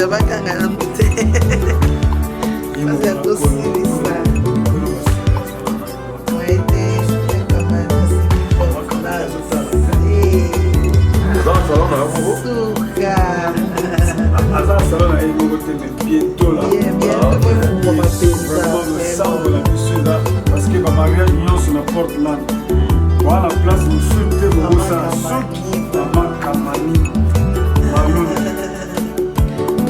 ya bakanga na mute. Parce ya tosilisa. Mwaite kamana suka. Aza salon na ego te bientôt là. Vraiment le sang de la mission là parce que ma mariage nyonso na Portland. Voilà place où souté pour ça soki na makamani. Malou.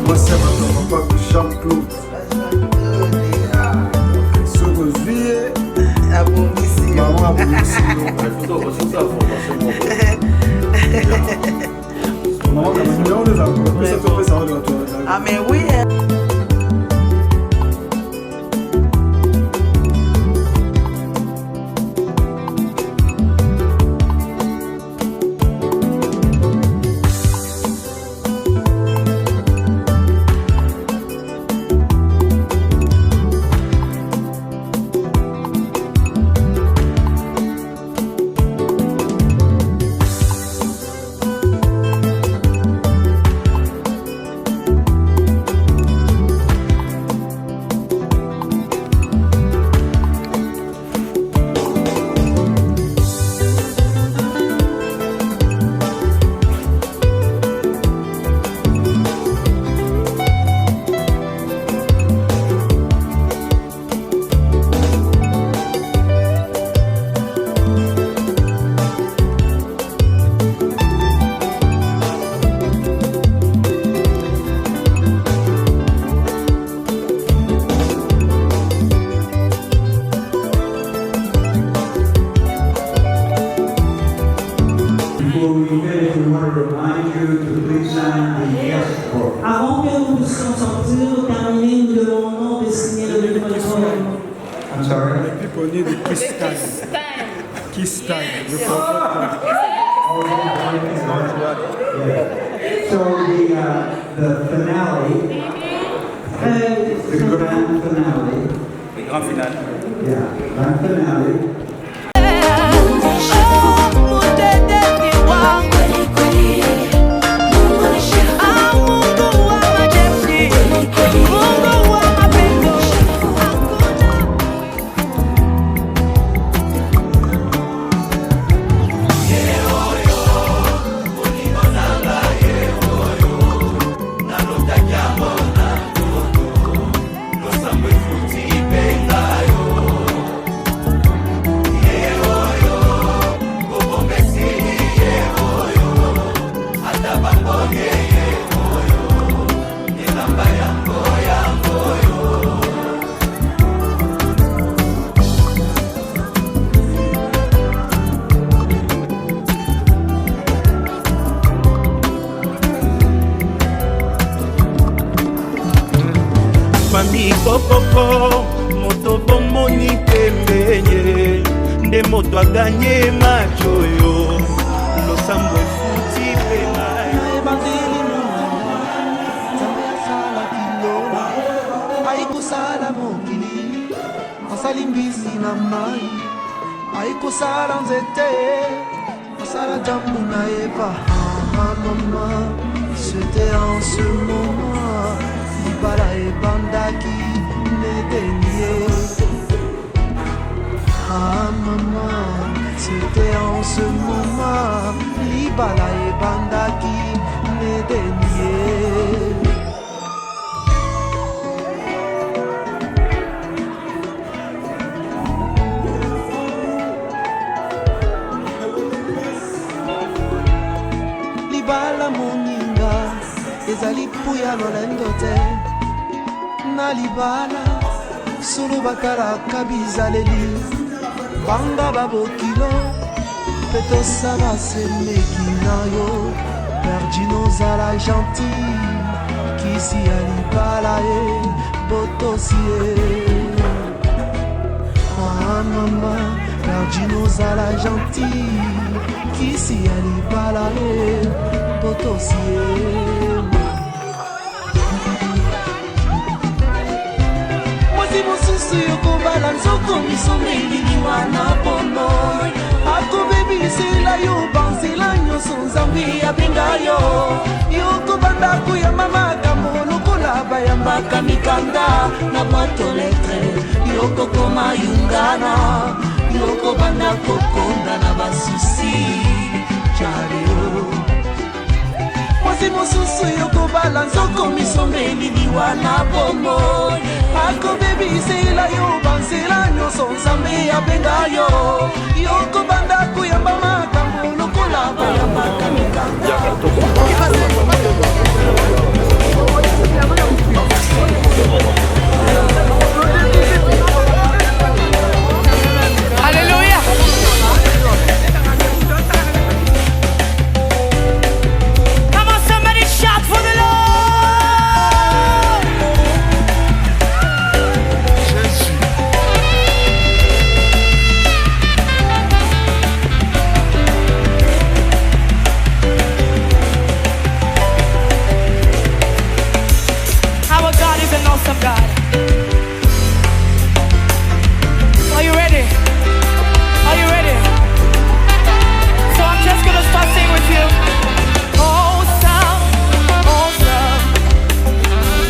Moi c'est mon papa Jean-Claude. Sogo vie abomisi. Maman abomisi. Il faut aussi ça formation. Maman kamani on les a compris ça fait ça de toi. Ah mais oui. Avant que nous puissions sortir, terminer, nous demandons de signer le livre de poème. I'm sorry? People need the kiss time. Kiss time. You forgot. So the finale, the grand finale. Le grand final. Yeah, grand finale. Mami kokoko moto bomoni pembenye nde moto aganye macho yo losambo efuti pena ebandeli nzambe asala kilola aikosala mokili asali mbisi na mai aikosala nzete asala jambu na eva mama c'était en ce moment libala ebandaki nedenie mama c'était en ce moment libala ebandaki nedenie libala moninga ezali puya lolendo te na libala solo batalaka bizaleli banga babokilo mpe tosala semeki na yo perdino ozala gentil kisi ya libala ye botosi ye mama perdino ozala gentil kisi ya libala ye botosi ye mosusu yokobala nzoko misomeli wana pono akobebisela yo banzela nyonso nzambe abenga yo yokobanda koyamba makambo bayambaka mikanda na boîte aux lettres yokokoma yungana yokobanda kokonda na basusi jaleo mwasi mosusu yokobala nzoko misombeli liwa na bombo akobebisela yo banzela nyonso nzambe abenga yo yokobanda kuyamba makambo lokola bayambaka mikanda. Hallelujah. Come on, somebody shout for the Lord. Our God is an awesome God. Are you ready? Are you ready? So I'm just gonna start singing with you. Awesome, awesome.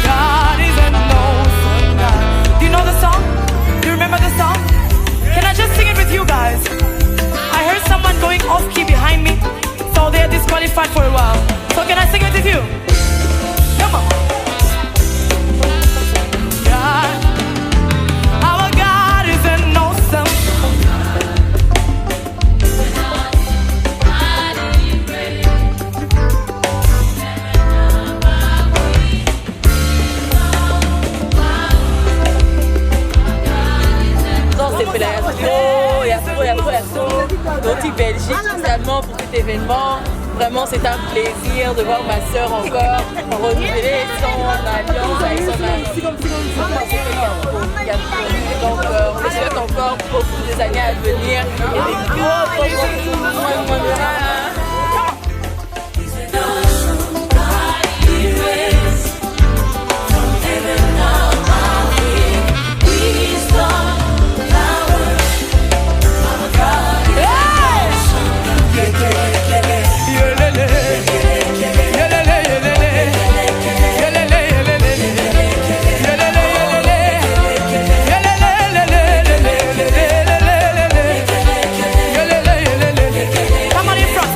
God is an awesome God. Do you know the song? Do you remember the song? Can I just sing it with you guys? I heard someone going off key behind me, so they're disqualified for a while. So can I sing it with you? Come on. God, our God is an awesome. Il y a trop. Naughty Belgique, spécialement pour cet événement. Vraiment, c'est un plaisir de voir ma soeur encore renouveler son alliance avec son mari. Donc, on le souhaite encore beaucoup des années à venir et des gros Come on in front.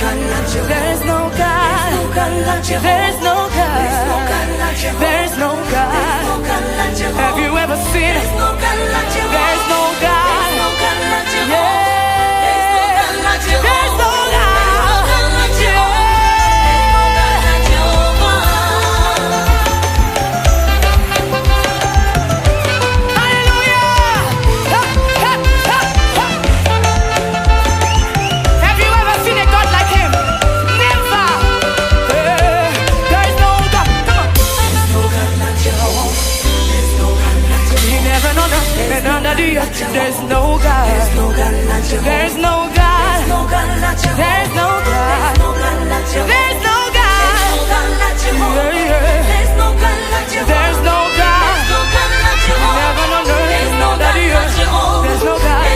There's no God. There's no God. There's no God. Have you ever seen it? There's no God. Yeah. There's no God. There's no God. There's no God. There's no God. There's no God. Yeah, yeah. There's no God. Never on earth. There's no God. There's no God.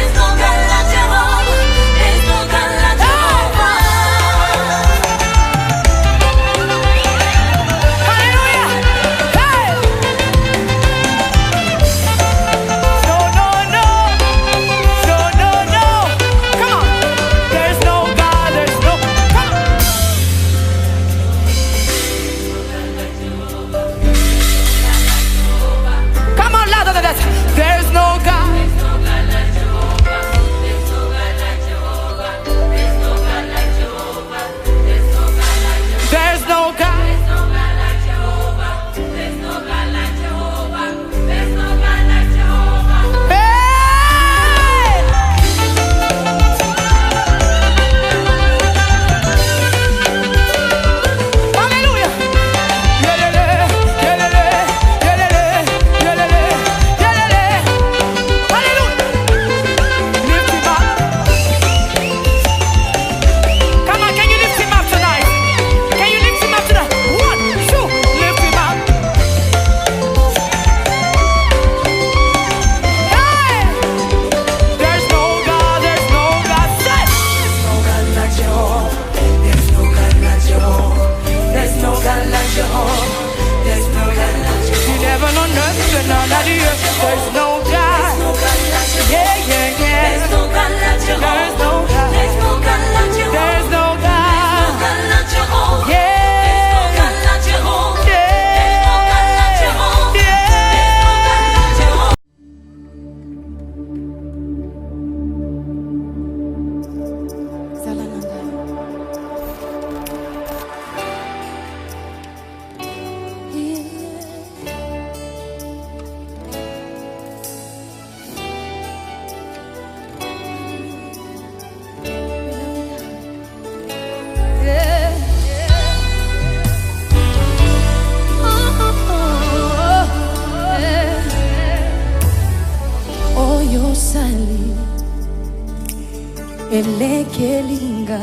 Elekelinga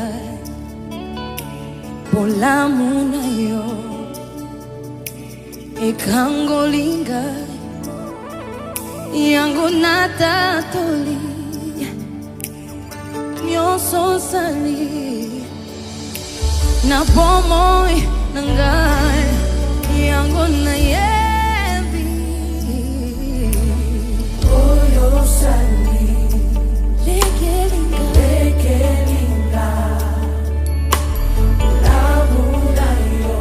Polamuna yo Ekangolinga Yango natatoli Nyoso sali Na pomoy nangai Yango na yebi Oyo sali Lekelinga Polamuna yo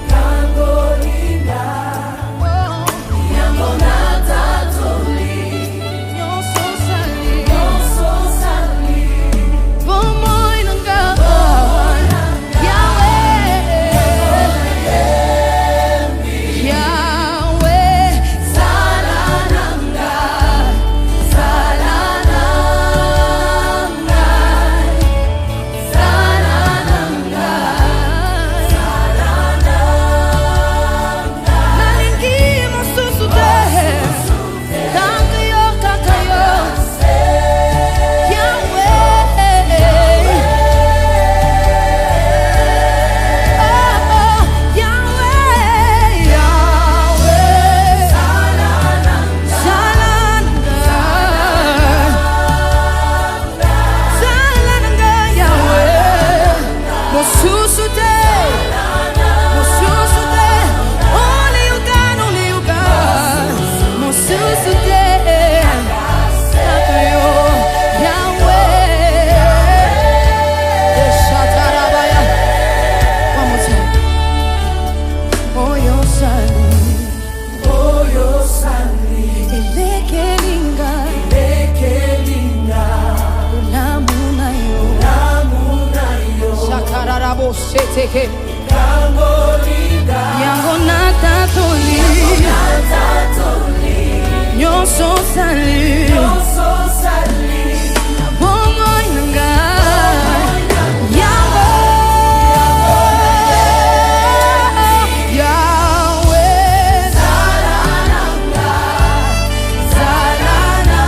Ekangolinga Yango natatoli Nyoso sali Pomoy nangai Yahweh Salananga bosheteke. Yango natatoli. Nyonso sali. Bongo nanga. Yango. Yahweh. Zalananga. Zalananga.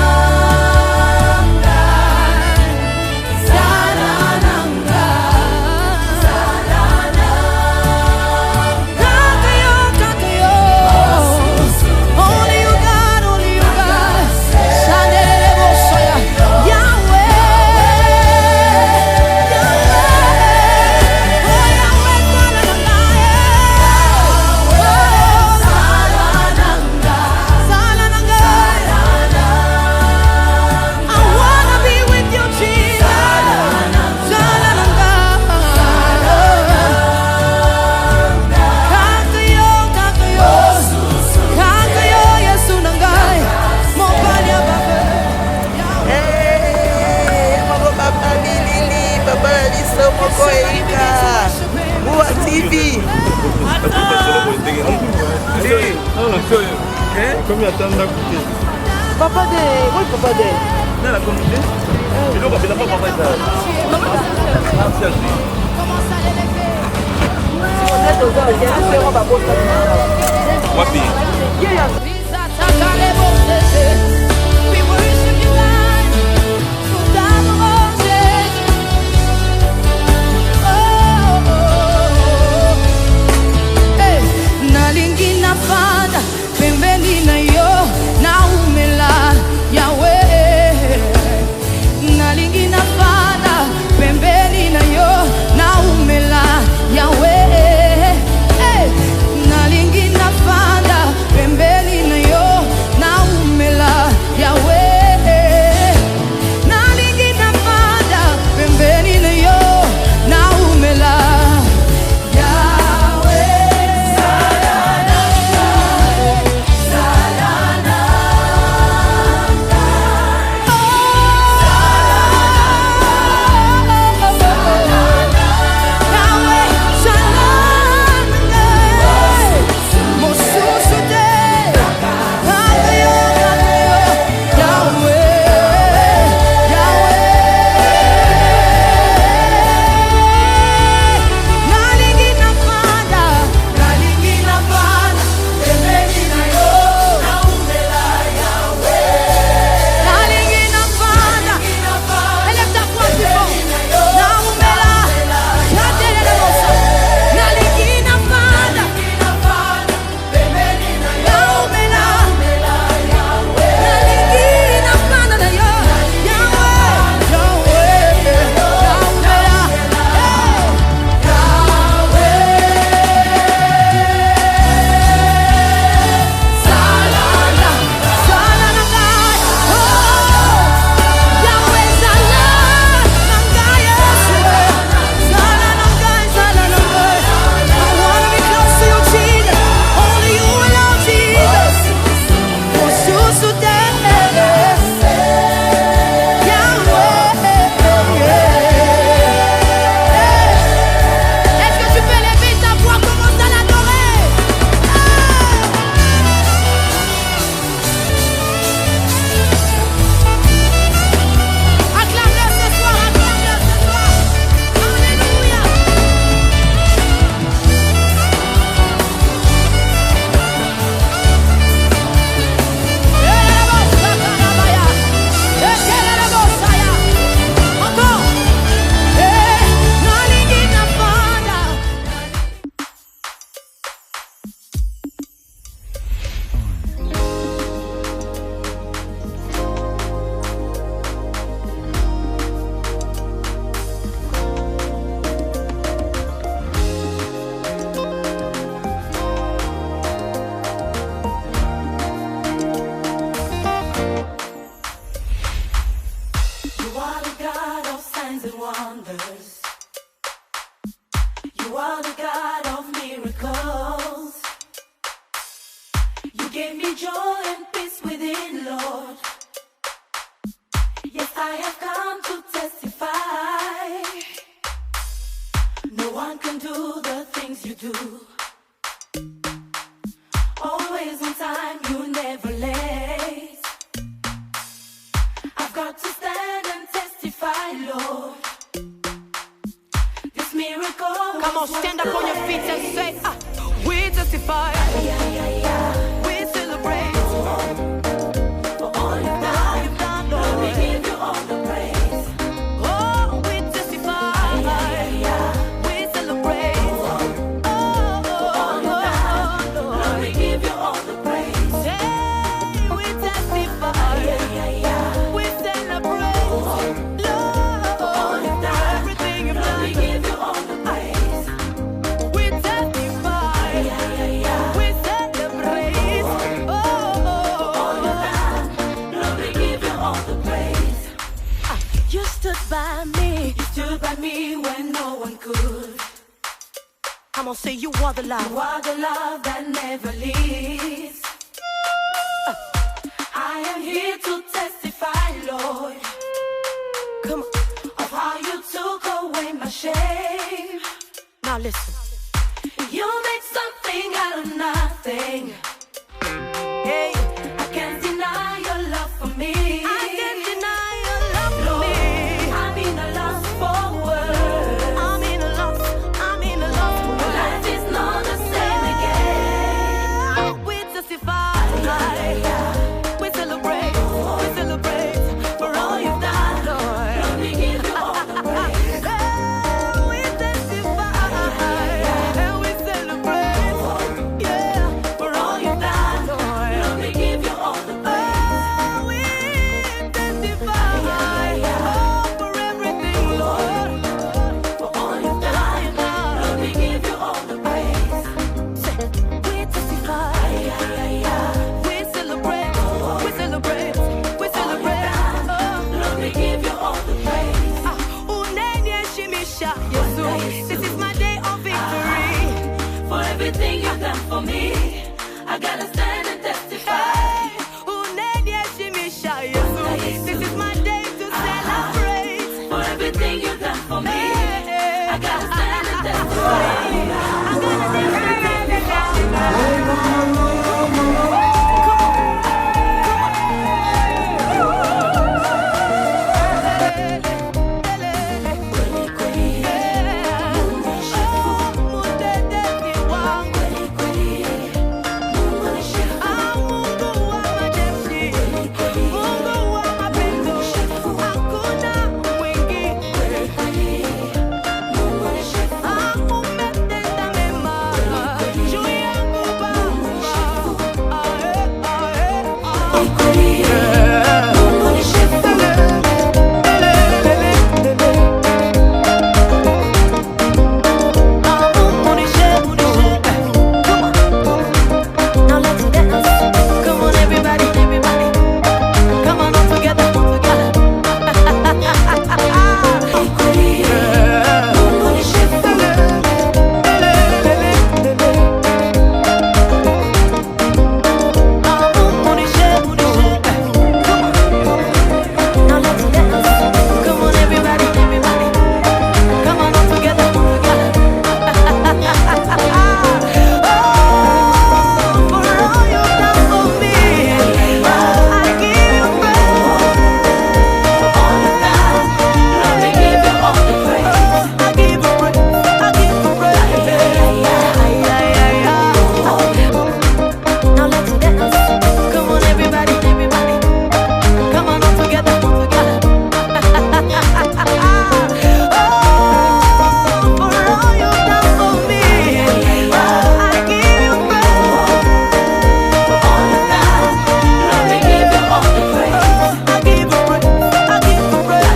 Zalananga. Kakayo. Only you God, only you God. Shandelebo soya. Yahweh. Yahweh. Oh, Yahweh, Zalananga. Zalananga. I wanna be with you, Jesus. Zalananga. Kakayo, kakayo. Kakayo, Yesu nangai. Mopalia baba. Moko papa Lili, papa Liso, Moko Erika, Moua TV. Combien de temps d'akouté? Papa de, oui papa de. Non, la communauté. Mais non, parce que d'abord, papa est là. Wapi? We worship you, God. Nalingi nafana pembeni na yo naumela Yahweh. Nalingi nafana pembeni na yo naumela Yahweh. Nalingi nafana pembeni one can do the things you do. Always on time, you never late. I've got to stand and testify, Lord. This miracle. Come on, stand up on your feet and say, we testify. We celebrate. For all you've done, Lord, we give you all the praise. Oh, we testify. We celebrate. Oh, Lord, we give you all the praise. hey, we testify. We celebrate. Lord, everything you've Lord, we done. give you all the praise. We testify. We celebrate. Lord, we give you all the praise. You stood by me. You stood by me when no one could. I'm gonna say you are the love. You are the love that never leaves. I am here to testify, Lord, Come on. of how you took away my shame. Now listen. You made something out of nothing. Hey, I can't deny your love for me. I can't deny your love for Lord, me. I'm in a lost for words. I'm in a loss for My life is not the same again. we testify. We celebrate. We celebrate for all you've done, Lord. Lord, we give you all the praise. We testify. We celebrate. Yeah, for all you've done, Lord. Lord, we give you all the praise. We testify. Oh, for everything, Lord. For all you've done, Lord, we give you all the praise. We testify. We celebrate. We celebrate. We celebrate. Lord, we give you all the praise. Uneniheshimisha, Yesu. This is my day of victory. For everything you've done for me, I gotta stand and testify. Uneniheshimisha, Yesu. This is my day to celebrate. For everything you've done for me, I gotta stand and testify. Now let's dance. Come on, everybody, everybody. Come on, all together, all together. Now let's dance. Come on, everybody, everybody. Come on, all together, all together. For all you've done for me, I give you praise. Lord, we give you all the praise. I give you praise. I give you praise. Now let's dance. Come on, everybody, everybody. Come on, all together, all together. For all you've done for me, I give you praise. Lord, we give you all the praise. I give you praise. I give you praise.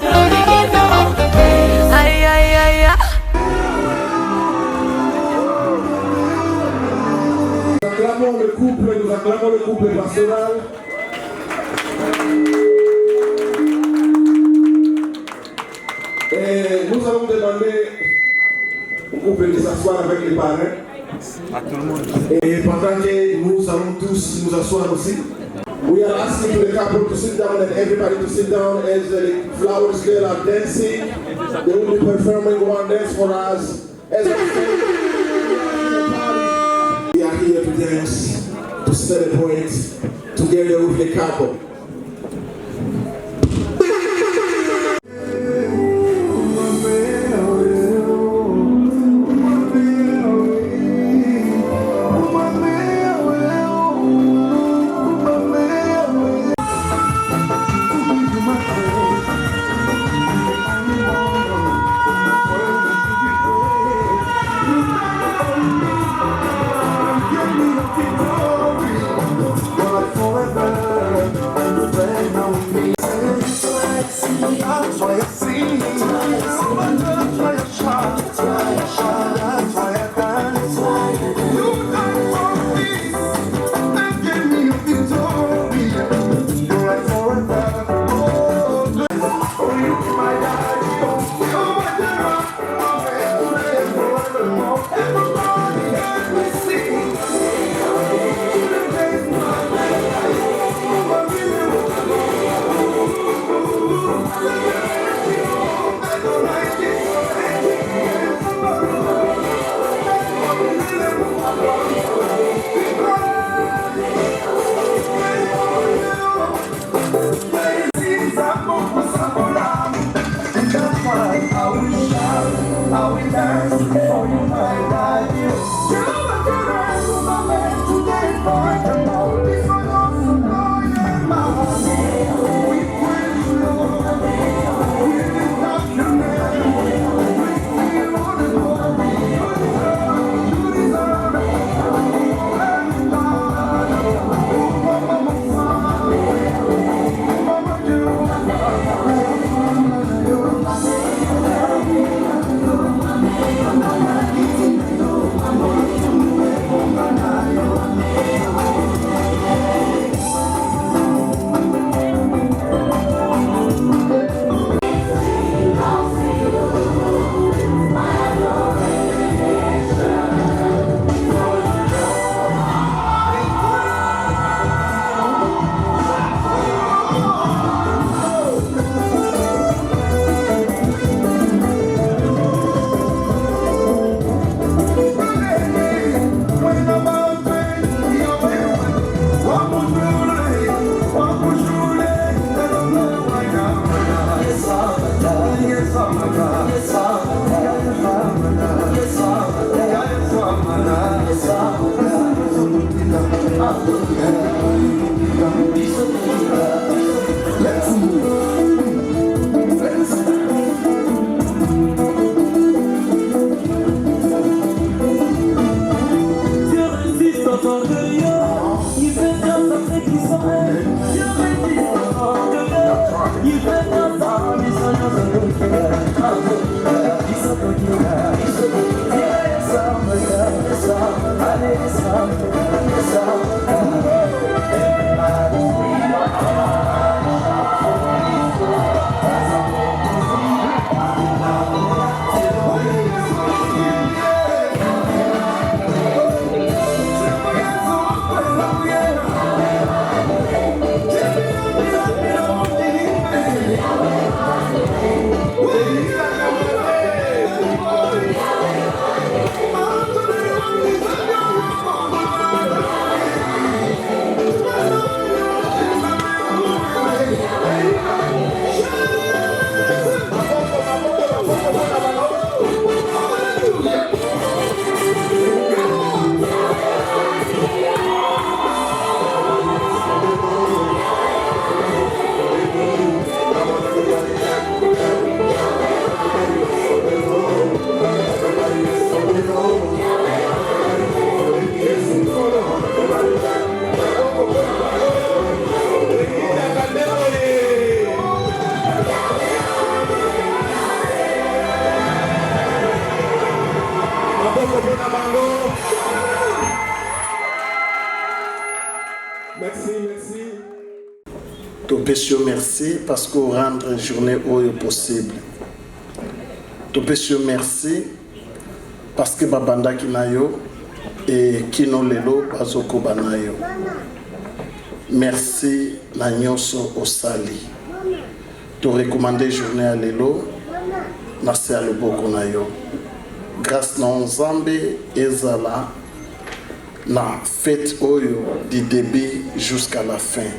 Lord, we give you all the praise. Nous acclamons le couple pastoral. Et nous allons demander au couple de s'asseoir avec les parrains. À tout le monde. Et pendant que nous allons tous nous asseoir aussi, We are asking the couple to sit down and everybody to sit down as the Flowers Girl are dancing. They will be performing one dance for us. As we are here to dance, to celebrate together with the couple. Topesio merci parce que rendre une journée oyo possible. Topesio merci parce que babanda kinayo et kino lelo bazoko banayo. merci na nyonso osali. To recommandé journée à lelo na se aloboko na yo. Grâce na Nzambe ezala na fête oyo du début jusqu'à la fin.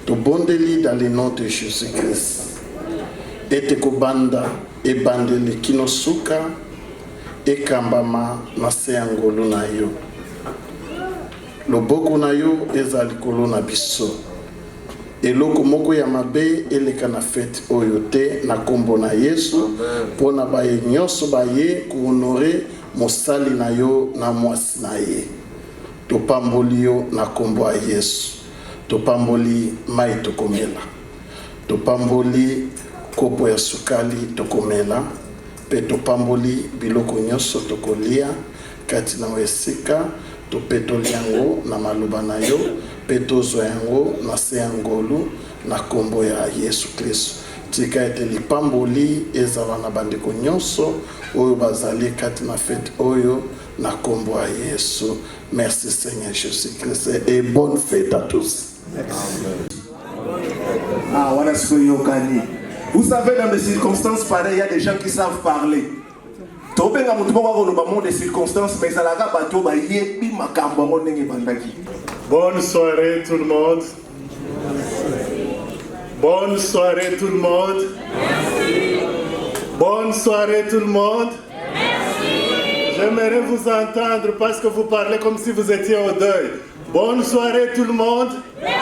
To bondeli dans le nom de Jésus-Christ. Ete kobanda e bandeli kinosuka e kambama na se angolo na yo. Loboko na yo ezali kolo na biso. Eloko moko ya mabe eleka na fête oyo te na kombo na Yesu pona baye nyonso baye ko honore mosali na yo na mwasi na ye. Topamboli yo na kombo ya Yesu. Topamboli mai tokomela. Topamboli kopo ya sukali tokomela. Pe topamboli biloko nyonso tokolia kati na wesika. Topetoli yango na maloba na yo. Pe tozwa yango na se yangolu na kombo ya Yesu Kristo. Tika ete lipamboli ezala na bandeko nyonso oyo bazali kati na fête oyo na kombo ya Yesu. Merci Seigneur Jésus-Christ et bonne fête à tous. Ah, voilà ce que Yokani. Vous savez, dans des circonstances pareilles, il y a des gens qui savent parler. Des circonstances, mais ça Bonne soirée tout le monde. Bonne soirée tout le monde. Merci. Bonne soirée tout le monde. Merci. J'aimerais vous entendre parce que vous parlez comme si vous étiez au deuil. Bonne soirée tout le monde. Merci.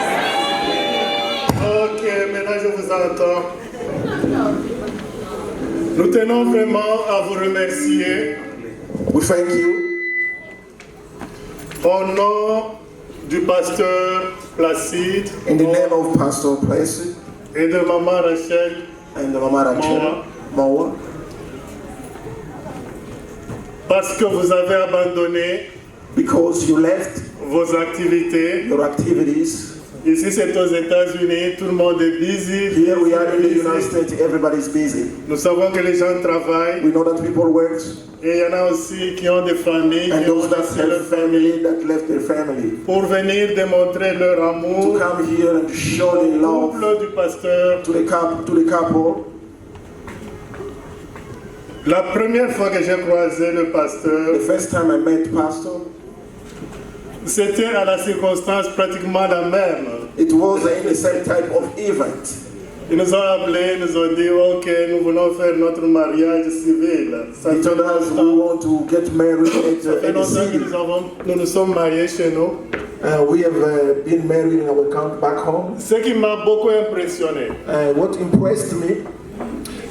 Ok, maintenant je vous entends. Nous tenons vraiment à vous remercier. We thank you. Au nom du pasteur Placide. In the name of Pastor Placide. Et de Maman Rachel. And the Maman Rachel. Mawa. Parce que vous avez abandonné. Because you left. Vos activités. Your activities. Ici c'est aux États-Unis, tout le monde est busy. Here we are in the United States, everybody's busy. Nous savons que les gens travaillent. We know that people work. Et il y en a aussi qui ont des familles, and qui ont those that have family that left their family. Pour venir démontrer leur amour. To come here and show the love. Couple du pasteur. To the couple. La première fois que j'ai croisé le pasteur. The first time I met pastor. C'était à la circonstance pratiquement la même. It was in the same type of event. Ils nous ont appelés, nous ont dit ok, nous voulons faire notre mariage civil. They told us we want to get married at the city. Nous nous sommes mariés chez nous. We have been married in our country back home. Ce qui m'a beaucoup impressionné. What impressed me.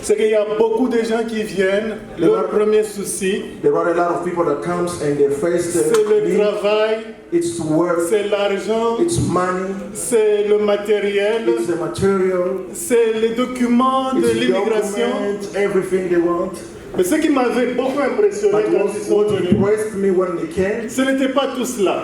C'est qu'il y a beaucoup de gens qui viennent, leur premier souci, there are a lot of people that comes and their first c'est le travail, it's work, c'est l'argent, it's money, c'est le matériel, it's the material, c'est les documents de l'immigration, everything they want. Mais ce qui m'avait beaucoup impressionné quand ils sont venus, ce n'était pas tout cela.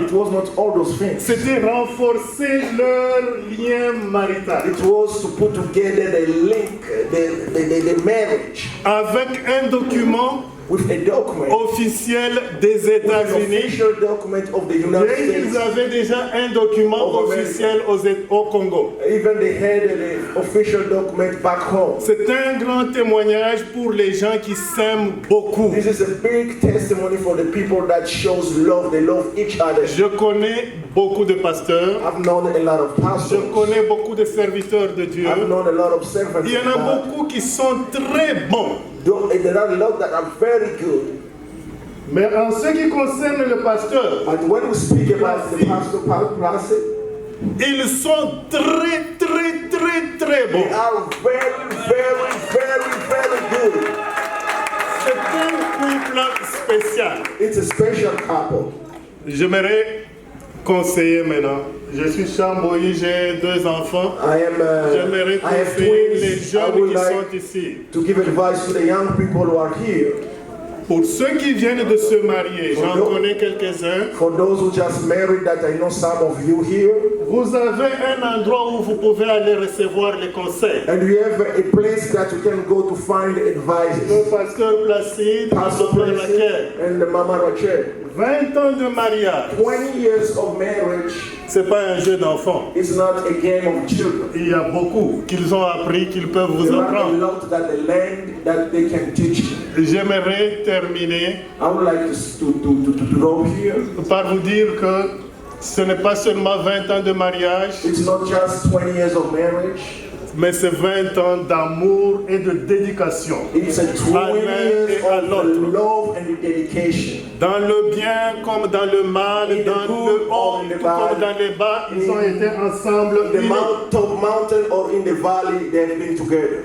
C'était renforcer leur lien marital. It was to put together the link, the marriage. Avec un document with a document officiel des États-Unis. Et ils avaient déjà un document officiel au Congo. Even they had an official document back home. C'est un grand témoignage pour les gens qui s'aiment beaucoup. This is a big testimony for the people that shows love. They love each other. Je connais beaucoup de pasteurs. I've known a lot of pastors. Je connais beaucoup de serviteurs de Dieu. I've known a lot of servants. Il y en a beaucoup qui sont très bons. There are a lot that are very good. Mais en ce qui concerne le pasteur, and when we speak about the pastor Placide, ils sont très bons. They are very good. C'est un couple spécial. It's a special couple. J'aimerais conseiller maintenant. Je suis Chamboyi, j'ai 2 enfants. J'aimerais conseiller les jeunes qui sont ici. To give advice to the young people who are here. Pour ceux qui viennent de se marier, j'en connais quelques-uns. For those who just married, that I know some of you here. Vous avez un endroit où vous pouvez aller recevoir les conseils. And you have a place that you can go to find advice. Le pasteur Placide, Pastor Placide, and the Mama Rachel. 20 ans de mariage. 20 years of marriage. C'est pas un jeu d'enfant. It's not a game of children. Il y a beaucoup qu'ils ont appris, qu'ils peuvent vous There are a apprendre. lot that they learned that they can teach you. J'aimerais terminer I would like to drop here. par vous dire que ce n'est pas seulement 20 ans de mariage, It's not just 20 years of marriage. mais c'est 20 ans d'amour et de dédication It's a à 20 l'un years et à of l'autre. love and dedication. Dans le bien comme dans le mal, In the dans good le haut or in the tout comme bad, dans les bas, ils ont été ensemble The unis. top mountain or in the valley, they have been together.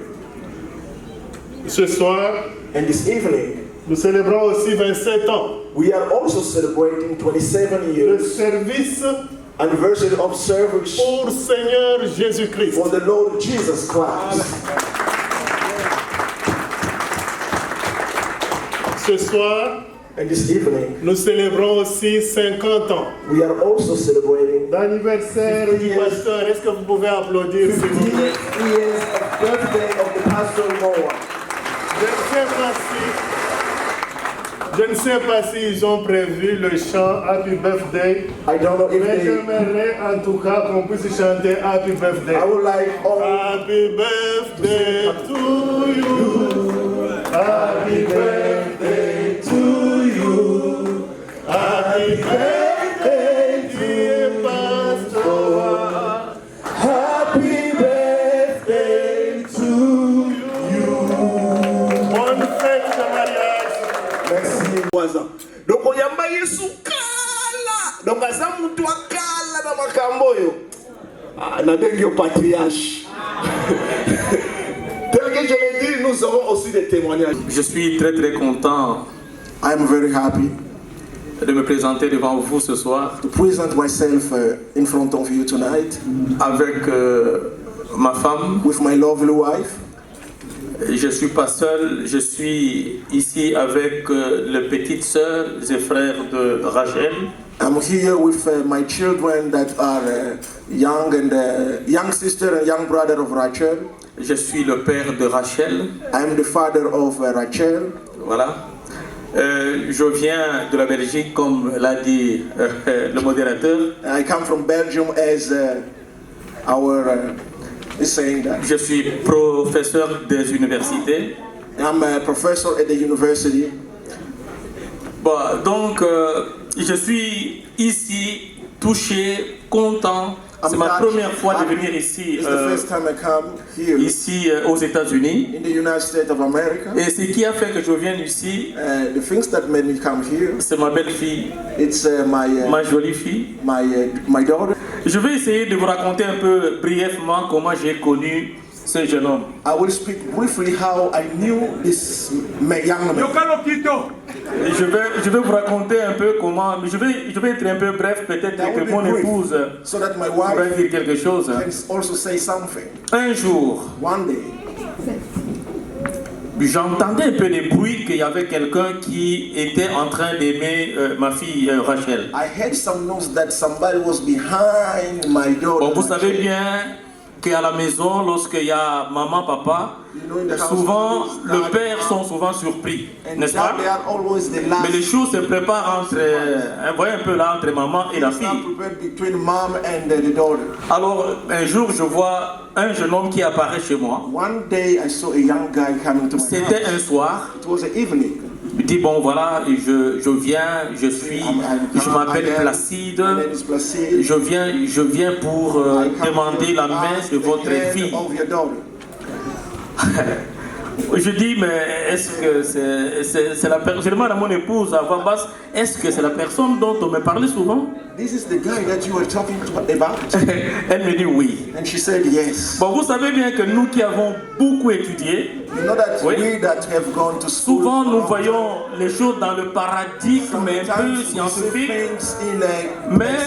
Ce soir, And this evening, nous célébrons aussi 27 ans. we are also celebrating 27 Le years service anniversary of service pour Seigneur Jésus-Christ. for the Lord Jesus Christ. Ce soir, And this evening, nous célébrons aussi 50 ans we are also celebrating d'anniversaire du pasteur. Est-ce que vous pouvez applaudir, s'il vous 50 plaît? years of birthday of the Pastor Noah. Je ne sais pas s'ils ont prévu le chant Happy Birthday, I don't know if mais they... j'aimerais en tout cas qu'on puisse chanter Happy Birthday. I would like all... Happy birthday to you. Happy birthday to you. Happy birthday, dear Pastor. Happy birthday to you. Bonne fête de mariage. Merci. Donc oyamba Yesu kala. Donc aza mutu akala na makambo yo. Na dengi yo patriarche. Tel que je l'ai dit, nous avons aussi des témoignages. Je suis très très content I am very happy de me présenter devant vous ce soir to present myself in front of you tonight avec ma femme. with my lovely wife. Je ne suis pas seul, je suis ici avec les petites sœurs et frères de Rachel. I'm here with my children that are young and young sister and young brother of Rachel. Je suis le père de Rachel. I am the father of Rachel. Voilà. Je viens de la Belgique, comme l'a dit le modérateur. I come from Belgium as our is saying that. Je suis professeur des universités. I'm a professor at the university. Bon, donc, je suis ici touché, content. C'est ma première fois de venir ici, It's the first time I come here ici aux États-Unis. in the United States of America. Et ce qui a fait que je vienne ici, The things that made me come here, c'est ma belle-fille, it's ma jolie fille. my daughter. Je vais essayer de vous raconter un peu brièvement comment j'ai connu ce jeune homme. I will speak briefly how I knew this young man. Et je vais vous raconter un peu comment, mais je vais être un peu bref, peut-être que mon épouse So that my pourrait wife dire quelque chose. can also say something. Un jour, One day, j'entendais un peu des bruits qu'il y avait quelqu'un qui était en train d'aimer ma fille Rachel. I heard some news that somebody was behind my daughter. Bon, vous savez bien qu'à la maison, lorsqu'il y a maman, papa, souvent, le père sont souvent surpris, n'est-ce pas? They are always the last. Mais les choses se préparent entre, vous voyez un peu là, entre maman et la fille. Between mom and the daughter. Alors, un jour, je vois un jeune homme qui apparaît chez moi. One day I saw a young guy coming to my C'était house. un soir. It was an evening. Il dit, bon voilà, je viens, je m'appelle Placide, je viens pour demander la main de votre fille. Je dis, mais est-ce que c'est la personne, je demande à mon épouse à voix basse, est-ce que c'est la personne dont on me parlait souvent? This is the guy that you were talking about? Elle me dit oui. And she said yes. Bon, vous savez bien que nous qui avons beaucoup étudié, You know that oui, we that have gone to school, souvent nous voyons les choses dans le paradigme un peu scientifique, mais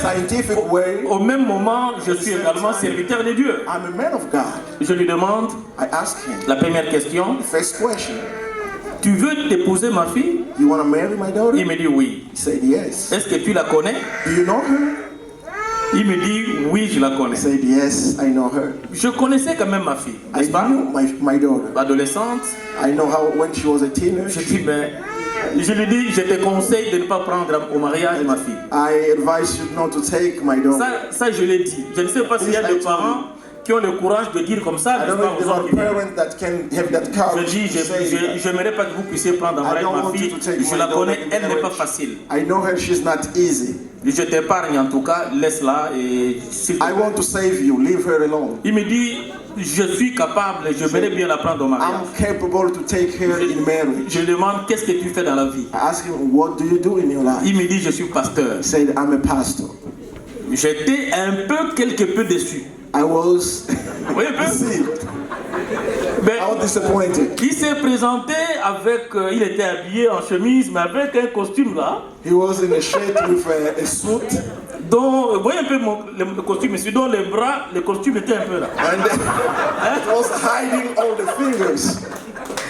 au même moment, je suis également serviteur de Dieu. I'm a man of God. Je lui demande I ask him, la première question. first question, Tu veux t'épouser ma fille? you want to marry my daughter? Il me dit oui. He said yes. Est-ce que tu la connais? Do you know her? Il me dit oui, je la connais. He said yes, I know her. Je connaissais quand même ma fille, I n'est-ce pas? knew my daughter. Adolescente. I know how when she was a teenager. Je dis mais Je lui dis, je te conseille de ne pas prendre au mariage ma fille. I advise you not to take my daughter. Ça, je l'ai dit. Je ne sais pas s'il y a des parents qui ont le courage de dire comme ça. I don't know if there are parents that can have that courage. Je dis, je n'aimerais pas que vous puissiez prendre en mariage ma fille. Je la connais, elle n'est pas facile. I know her, she's not easy. Je t'épargne en tout cas, laisse-la et... I want to save you, leave her alone. Il me dit, je suis capable, je vais bien la prendre au mariage. I'm capable to take her in marriage. Je demande, qu'est-ce que tu fais dans la vie? I ask him, what do you do in your life? Il me dit, je suis pasteur. He said, I'm a pastor. J'étais quelque peu déçu. I was deceived. I was disappointed. Il s'est présenté avec, il était habillé en chemise, mais avec un costume là. He was in a shirt with a suit. Donc, vous voyez un peu le costume, monsieur, dont les bras, le costume était un peu là. And it was hiding all the fingers.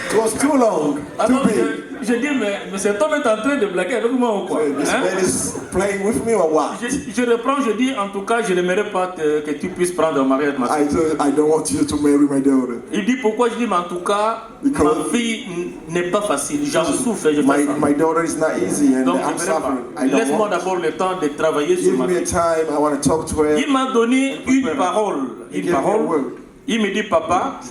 It was too long, too big. Je dis, mais cet homme est en train de blaguer avec moi ou quoi? This man is playing with me or what? Je reprends, je dis, en tout cas, je n'aimerais pas que tu puisses prendre un mariage ma fille. I don't want you to marry my daughter. Il dit pourquoi? Je dis, mais en tout cas, ma fille n'est pas facile. J'en souffre, je fais ça. My daughter is not easy and Donc, I'm suffering. laisse-moi d'abord le temps de travailler sur ma fille. Give me time, I want to talk to her. Il m'a donné une parole. Il me dit, papa,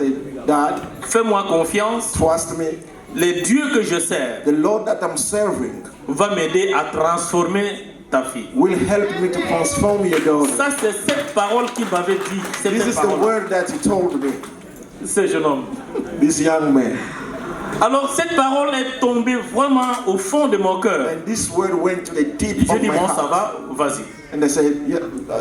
Dad, fais-moi confiance. Trust me. Le Dieu que je sers, the Lord that I'm serving, va m'aider à transformer ta fille. Will help me to transform your daughter. Ça, c'est cette parole qu'il m'avait dit. This is the word that he told me. Ce jeune homme. This young man. Alors cette parole est tombée vraiment au fond de mon cœur. And this word went to the deep of my heart. J'ai dit bon, ça va, vas-y. And I said, yeah,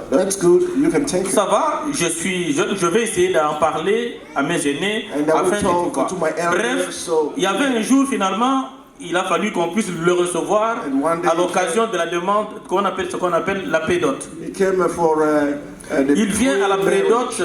that's good. You can take it. Ça va, je vais essayer d'en parler à mes aînés afin de tout voir. Bref, il y avait un jour finalement, il a fallu qu'on puisse le recevoir à l'occasion de la demande ce qu'on appelle la prédote. Il vient à la prédote.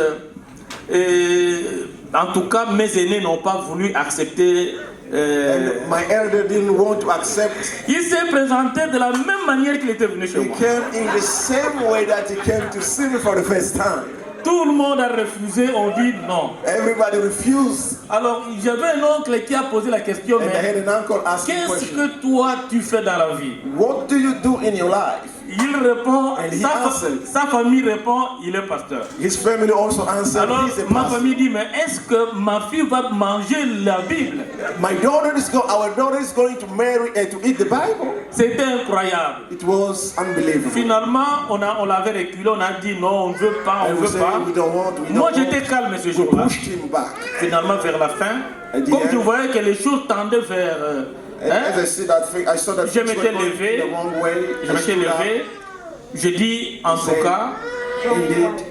En tout cas, mes aînés n'ont pas voulu accepter. My elder didn't want to accept. Il s'est présenté de la même manière qu'il était venu chez moi. He came in the same way that he came to see me for the first time. Tout le monde a refusé, on dit non. Everybody refused. Alors, j'avais un oncle qui a posé la question, mais qu'est-ce que toi tu fais dans la vie? What do you do in your life? Il répond, sa famille répond, il est pasteur. His family also answered, alors, he's a ma pastor. famille dit, mais est-ce que ma fille va manger la Bible? Our daughter is going to marry to eat the Bible. C'était incroyable. It was unbelievable. Finalement, on l'avait reculé, on a dit non, on ne veut pas, on ne veut pas. Moi, j'étais calme ce jour-là. Finalement, vers la fin, comme je voyais que les choses tendaient vers... je m'étais levé, je dis en tout cas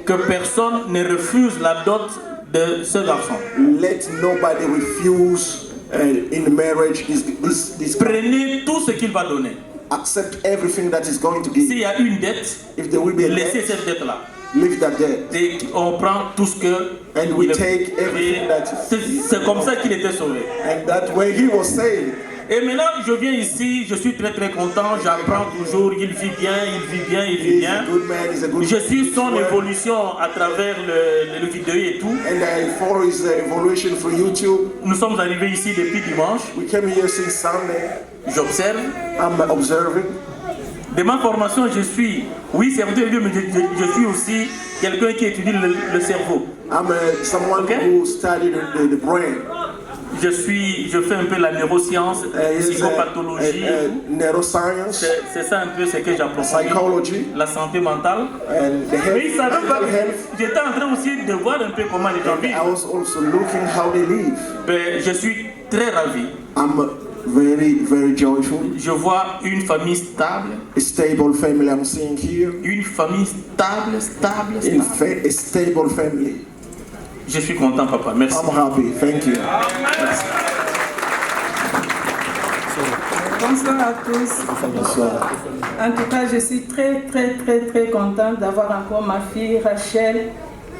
que personne ne refuse la dot de ce garçon. Let nobody refuse in marriage this. Prenez tout ce qu'il va donner. Accept everything that is going to give. S'il y a une dette, laissez cette dette-là. Leave that debt. Et on prend tout ce que and we take everything that. C'est comme ça qu'il était sauvé. And that way he was saved. Et maintenant, je viens ici, je suis très content, j'apprends toujours, il vit bien. Je suis son évolution à travers le vidéo et tout. And I follow his evolution through YouTube. Nous sommes arrivés ici depuis dimanche. We came here since Sunday. J'observe. I'm observing. De ma formation, je suis, oui, serviteur de Dieu, mais je suis aussi quelqu'un qui étudie le cerveau. I'm someone who studied the brain. Je fais un peu la neuroscience, psychopathologie. Neuroscience. C'est ça un peu ce que j'approfondis. Psychology. La santé mentale. Mais il savait pas. J'étais en train aussi de voir un peu comment les gens vivent. I was also looking how they live. Ben, je suis très ravi. I'm very joyful. Je vois une famille stable. A stable family I'm seeing here. Une famille stable. A stable family. Je suis content, papa. Merci. I'm happy. Thank you. Merci. Bonsoir à tous. Bonsoir. En tout cas, je suis très contente d'avoir encore ma fille Rachel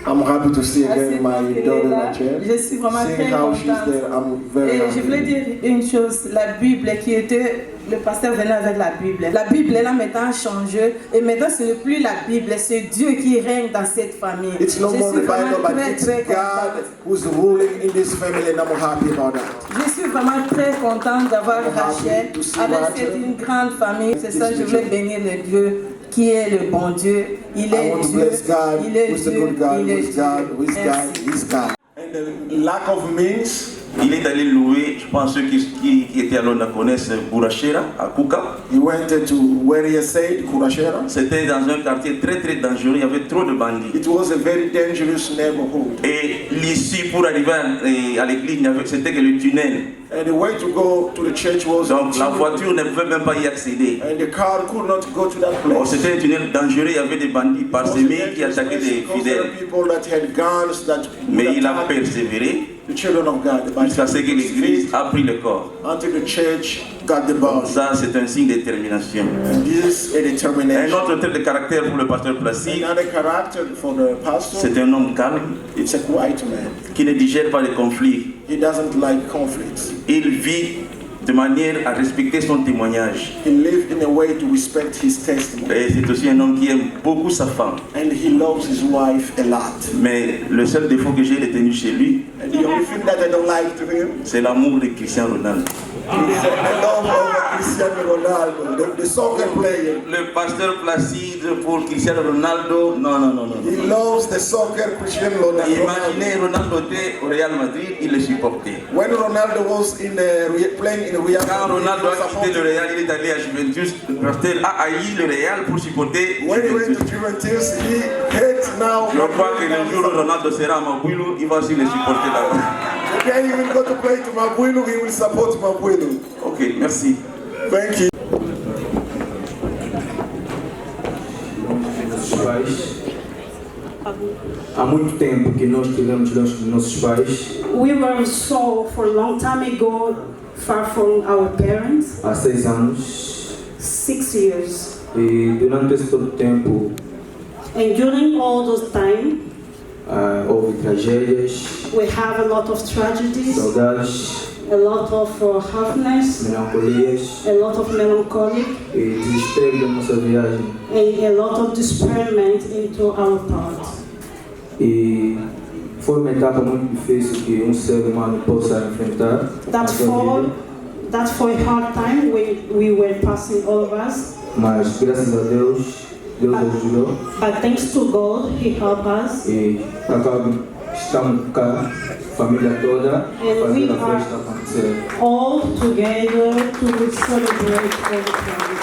I'm happy to see again my qu'elle est daughter là. Rachel. Je suis vraiment Seeing très how she's contente. there, I'm very Et je happy. voulais dire une chose, la Bible qui était, le pasteur venait avec la Bible. La Bible est là maintenant changée et maintenant ce n'est plus la Bible, c'est Dieu qui règne dans cette famille. It's no je more suis the vraiment Bible, but très it's très God contente. who's ruling in this family, and I'm happy about that. Je suis vraiment très contente d'avoir Rachel avec Rachel. cette une grande famille. C'est ça, je voulais bénir le Dieu qui est le bon Dieu. Il I est want to Dieu, bless God, il est who's the Dieu, good God, il est who's God, who's Dieu. God, Merci. he's God. And the lack of means, Il est allé louer, je pense ceux qui étaient à Londres connaissent Burachera, à Kuka. he went to where he said, Kurashera. C'était dans un quartier très très dangereux, il y avait trop de bandits. It was a very dangerous neighborhood. Et l'issue pour arriver à l'église, c'était que le tunnel. And the way to go to the church was Donc la voiture ne pouvait même pas y accéder. and the car could not go to that Oh, place. c'était un tunnel dangereux, il y avait des bandits parsemés qui attaquaient des fidèles. People that had guns that Mais il a persévéré the children of God. jusqu'à ce que l'église a pris le corps. Until the church got the body. Ça, c'est un signe de détermination. And this is a Un determination. autre trait de caractère pour le pasteur Placide, Another character for the pastor. c'est un homme calme It's a quiet man. qui ne digère pas les conflits. He doesn't like conflicts. Il vit de manière à respecter son témoignage. He lived in a way to respect his testimony. Et c'est aussi un homme qui aime beaucoup sa femme. And he loves his wife a lot. Mais le seul défaut que j'ai retenu chez lui, And the only thing that I don't like to him c'est l'amour de Cristiano Ronaldo. is the love of Cristiano Ronaldo, the soccer player. Le pasteur Placide pour Cristiano Ronaldo, non, non, non, non. He loves the soccer Cristiano Ronaldo. Imaginez Ronaldo était au Real Madrid, il le supportait. When Ronaldo was playing in Real Quand Madrid, Ronaldo a quitté le Real, il est allé à Juventus. Martel a haï le Real pour supporter when he went Juventus. to Juventus, he hates now. Je crois que le jour où Ronaldo sera à Mabuilo, il va aussi le supporter là-bas. The day he will go to play to Mabuelo, he will support Mabuelo. Ok, merci. Thank you. Nossos pais. Há muito tempo que nós tivemos longe dos nossos pais. We were so for a long time ago far from our parents. Há 6 anos. 6 years. E durante esse todo tempo And during all those time, houve tragédias, we have a lot of tragedies, saudades, a lot of roughness, melancolias a lot of melancholy, e desespero da nossa viagem. and a lot of disappointment into our part. E foi uma etapa muito difícil que ser humano possa enfrentar. That for a hard time we were passing, all of us. Mas graças a Deus, Deus ajudou. But thanks to God, He helped us. E estamos cá, família toda, And fazer we a are festa acontecer. all together to celebrate all the time.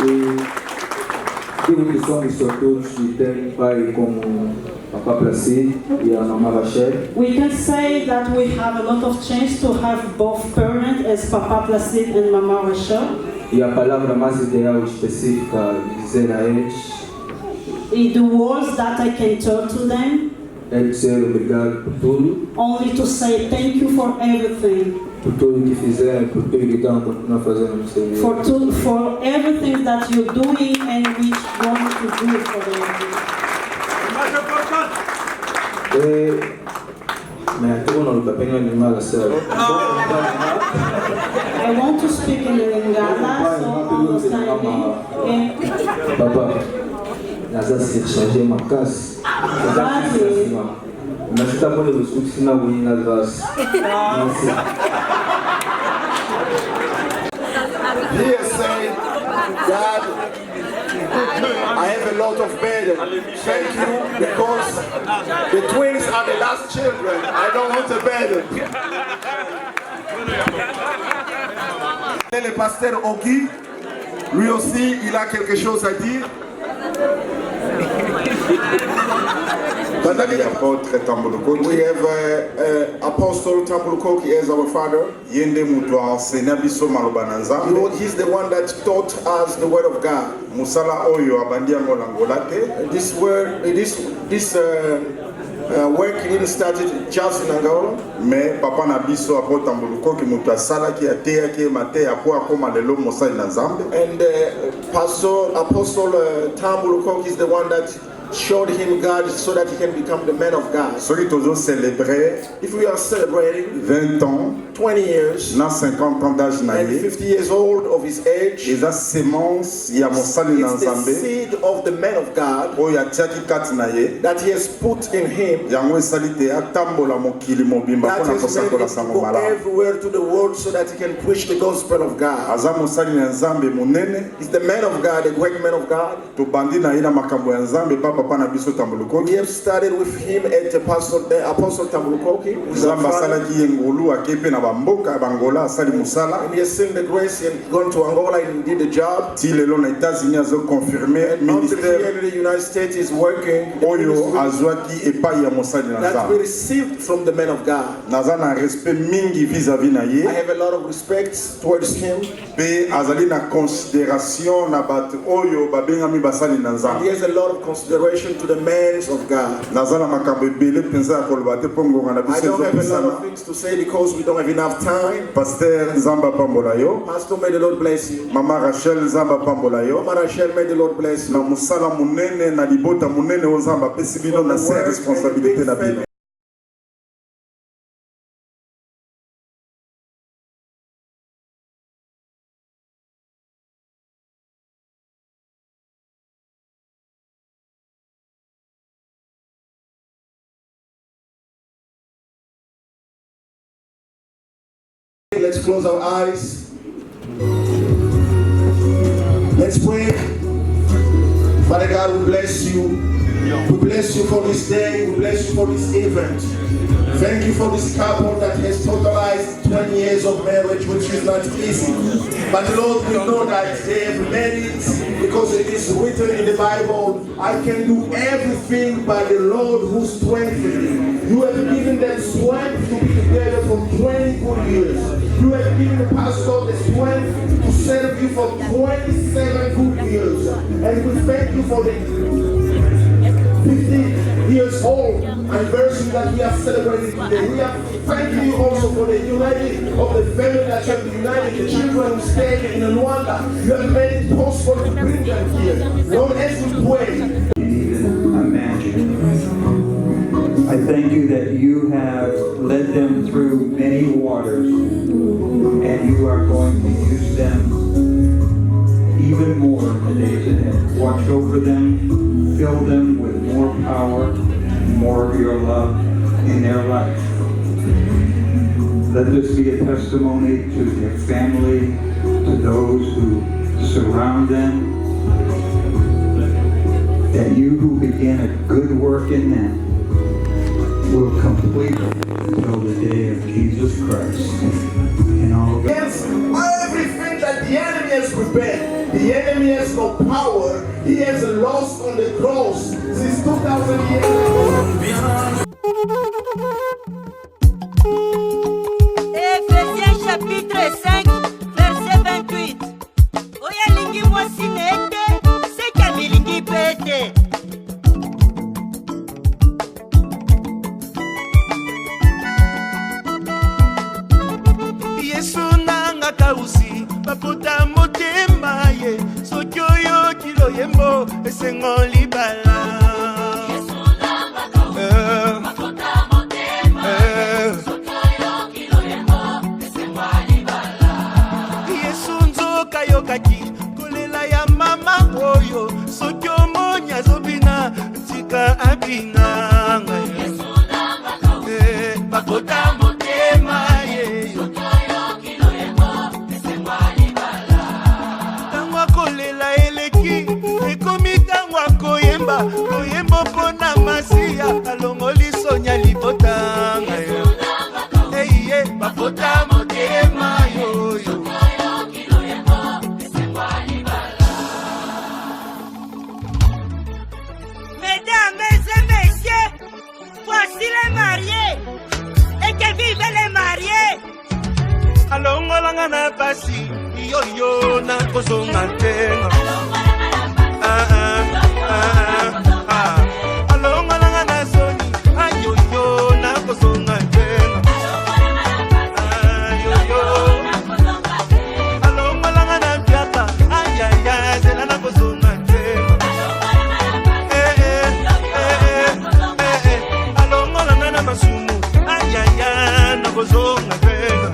E digo que somos sortudos de ter pai como Papa Placide e a Mamã Rachel. We can say that we have a lot of chance to have both parents as Papa Placide and Mama Rachel. E a palavra mais ideal e específica de dizer a eles In the words that I can tell to them, é dizer obrigado por tudo, only to say thank you for everything, por tudo que fizeram, por tudo que estão a continuar fazendo no seu vida. for everything that you're doing and which going to do for them. Mais tout le monde n'a pas de mal à ça. I want to speak in Lingala, so understand me. Papa, nasa se changer ma casse. Mas está bom de você ensinar o hino na graça. He is saying, God, I have a lot of burden. Thank you because the twins are the last children. I don't want a burden. Le pasteur Ogi, lui aussi, il a quelque chose à dire. We have Apostle Tambulukoki as our father. He's the one that taught us the word of God. This word, this work didn't start just in Angola. Mais papa na biso apo Tambulukoki mutu asalaki ateyaki mate apo akoma lelo mosali na Nzambe. And Apostle Tambulukoki is the one that showed him God so that he can become the man of God. Soki tozo célébrer If we are celebrating 20 ans 20 years na 50 ans d'âge na and ye 50 years old of his age, eza semence ya mosali na it's the Nzambe seed of the man of God oyo atiaki kati na ye that he has put in him, yango esali te atambola mokili mobimba that mpona has made kosakola him sango go malamu. everywhere to the world so that he can preach the gospel of God. aza mosali na Nzambe monene. He's the man of God, the great man of God. tobandi na ye na makambo ya Nzambe pa papa na biso Tambulukoki. We have started with him at the Apostle Tambulukoki. Nzambe asalaki ye ngolu ake mpe na bamboka ya bangola asali mosala. And he has seen the grace and gone to Angola and did the job. ti lelo na États-Unis azoconfirme Until ministère here in the United States is working. oyo azwaki epai ya mosali na That we Nzambe. received from the man of God. naza na respect mingi vis-à-vis na ye I have a lot of respect towards him. mpe azali na considération na bato oyo babengami basali na He Nzambe. has a lot of consideration to the men of God. naza na makambo ebele mpenza ya koloba te mpo ngonga na I biso don't have a lot ezopesana. of things to say because we don't have enough time. Pasteur Nzambe apambola yo. Pastor, may the Lord bless you. Mama Rachel Nzambe apambola yo. Mama Rachel, may the Lord bless you. na mosala monene na libota monene oyo Nzambe apesi bino na se responsabilité na bino. Let's close our eyes. Let's pray. Father God, we bless you. We bless you for this day. We bless you for this event. Thank you for this couple that has totalized 20 years of marriage, which is not easy. But Lord, we know that they have made it because it is written in the Bible, I can do everything by the Lord who strengthens me. You have given them strength to be together for 20 good years. You have given the pastor the strength to serve you for 27 good years. And we thank you for the 50 years old anniversary that we are celebrating today. We are thanking you also for the uniting of the family that you have united, the children who stayed in Rwanda. You have made it possible to bring them here. Lord, as we pray, even imagine. I thank you that you have led them through many waters, and you are going to use them even more in the days ahead. Watch over them, fill them with more power, more of your love in their life. Let this be a testimony to their family, to those who surround them, that you who began a good work in them will complete it until the day of Jesus Christ. And all against everything that the enemy has prepared. The enemy has no power. He has lost on the cross since 2000 years ago. Éphésiens chapitre 5, verset 28. Oya lingi mwasi nete, seka milingi pete. Yesu nanga kausi baputa motema ye soki oyoki loyembo esengo libala. Yesu nanga kausi baputa motema ye soki oyoki loyembo esengo libala. Yesu nzoka yokaki kolela ya mama oyo soki omoni azobina tika abina. Yesu nanga kausi baputa motema ye koyembo mpona masiya alongoli sonya libotanga yo eiye bapota motema yoyo. Mesdames et messieurs, voici les mariés et que vivent les mariés. alongolanga na pasi yoyo na kozonga ntenga alongolanga na soni ayoyo na kozonga ntenga alongolanga na mpiaka ayaya zela na kozonga ntenga kozonga venga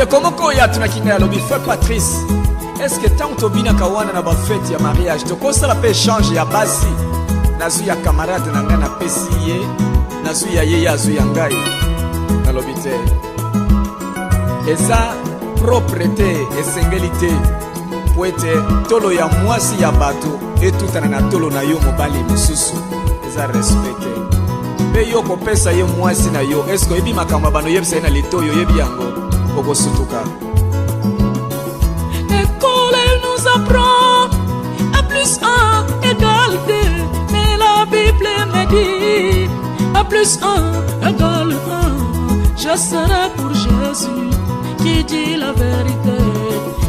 Komoko ya tunakina lobi fait Patrice. Est-ce que tant tobina kawana na ba fête ya mariage to kosa la pe change ya basi nazu ya camarade na ngana pesi ye nazu ya ye yazu ya ngai na lobite eza propreté esengélité poete tolo ya mwasi ya bato etutana na tolo na yo mobali mususu eza respecté pe yo kopesa ye mwasi na yo est-ce que ebi makambo bano yebisa na litoyo yebi yango. L'école elle nous apprend à plus 1 égale 2, mais la Bible me dit à plus 1 égale 1. Je serai pour Jésus qui dit la vérité.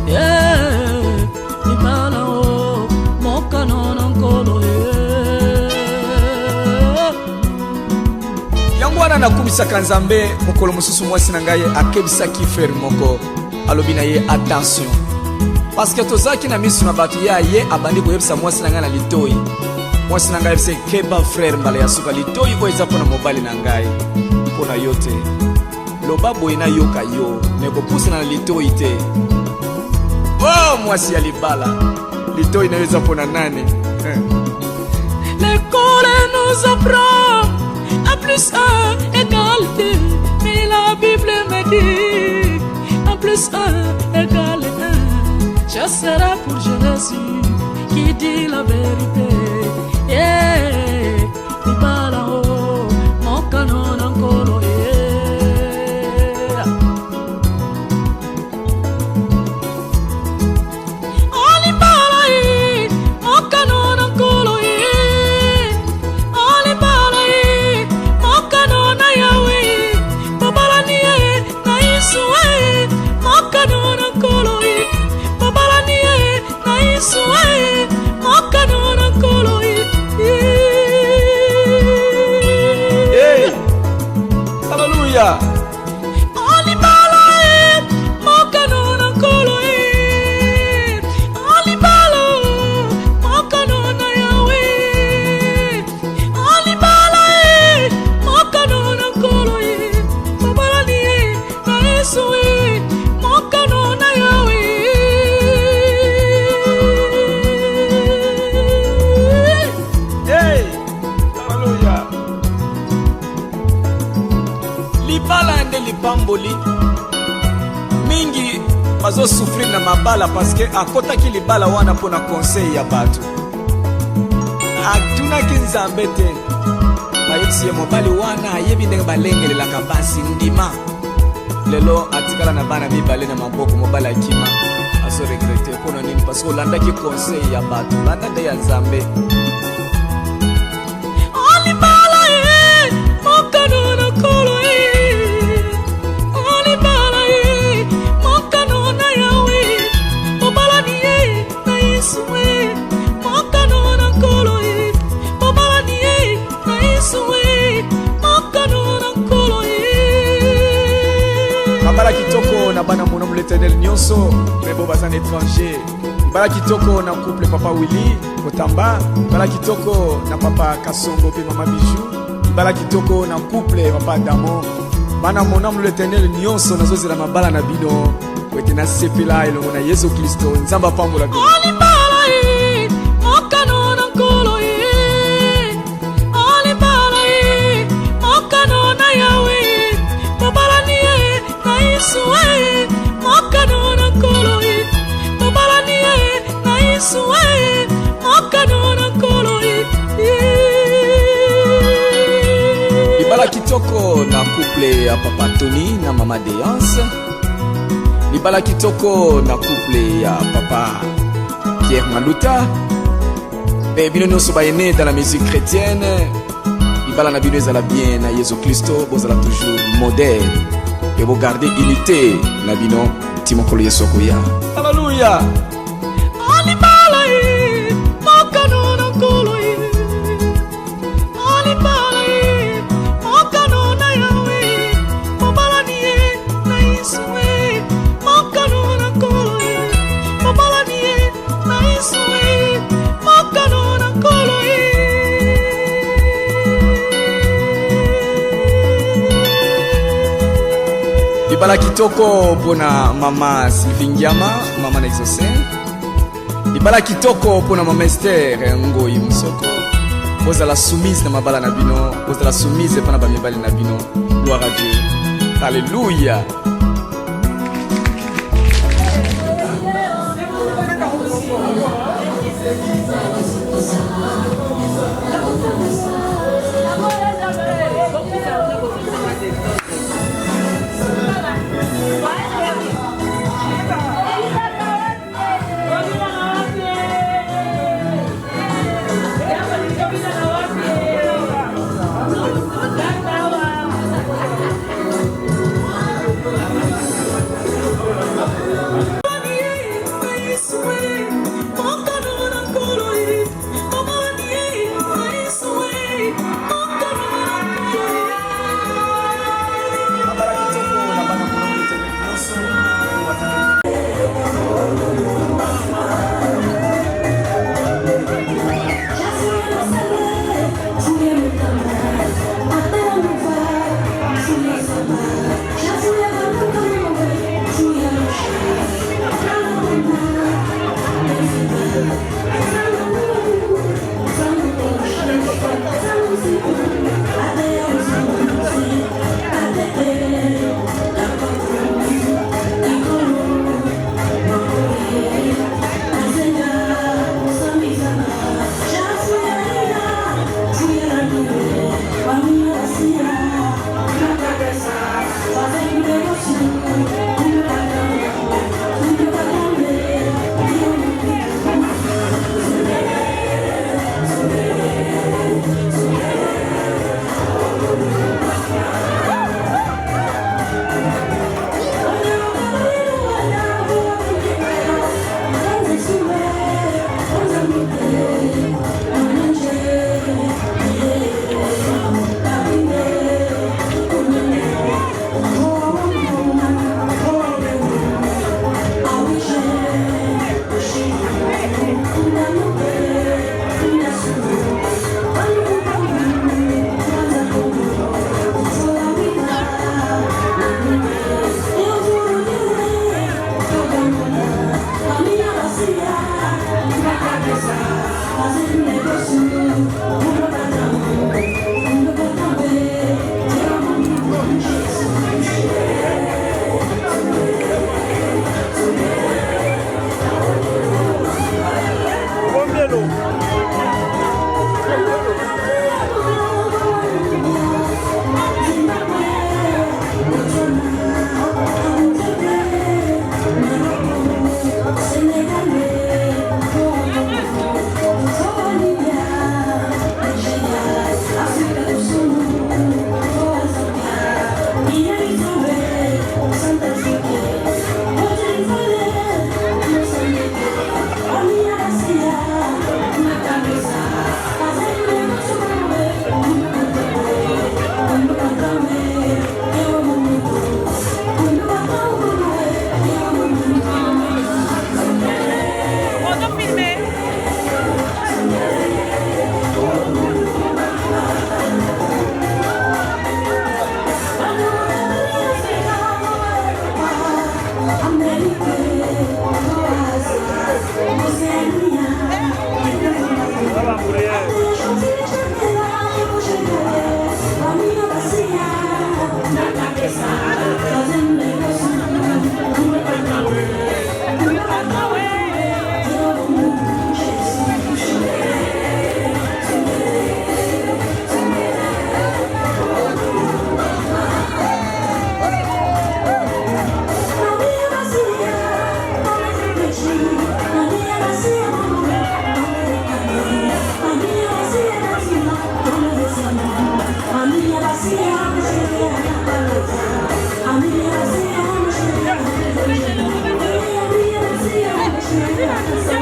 Yeah, Ibalao, mon canon encore. Yangwana na kumisaka Nzambe mokolo mususu mwasi na ngai akebisaki frère moko alobi na ye attention parce que tozaki na misu na bato ya ye abandi koyebisa mwasi na ngai na litoi mwasi na ngai yebisa keba frère mbala ya suka litoi oyo eza mpona mobali na ngai mpona yo te loba boye nayoka yo me kopusana na litoi te oh mwasi ya libala litoi nayo eza mpona nani L'école nous apprend à plus 1 égale 2, mais la Bible me dit à plus 1 égale 1. Je serai pour Jésus qui dit la vérité. Yeah, Ibalao, mon canon encore. Yeah. Oh, Ibalao, mon canon encore. Hey, hallelujah. Lipamboli mingi bazo souffrir na mabala parce que akotaki libala wana pona conseil ya bato atunaki Nzambe te bayebisi ye mobali wana ayebi ndenge balengelelaka basi ndima lelo atikala na bana mibale na maboko mobali akima azo regrete mpona nini parce que olandaki conseil ya bato landa nde ya Nzambe. libala kitoko na bana monomu l'éternel nyonso mebo baza na étranger, libala kitoko na couple papa Willy Kotamba, libala kitoko na papa Kasongo pe mama Bijou, libala kitoko na couple papa Damo, bana monomu l'éternel nyonso nazozela mabala na bino kwete na sepela elongo na Yesu Kristo nzamba pambola bino. Libala kitoko na couple ya papa Tony na mama Déance, libala kitoko na couple ya papa Pierre Maluta, pe bino nyonso bayene dans la musique chrétienne, libala na bino ezala bien na Yesu Kristo, bozala toujours modèle et vous gardez unité na bino timokolo Yesu akoya. Alléluia. Libala kitoko pona mama Sylvie Ngiama, mama na Exaucé. Libala kitoko pona mama Esther Ngoi Musoko. Ozala soumise na mabala na bino, ozala soumise pona ba mibali na bino. Gloire à Dieu. Alléluia. Thank you.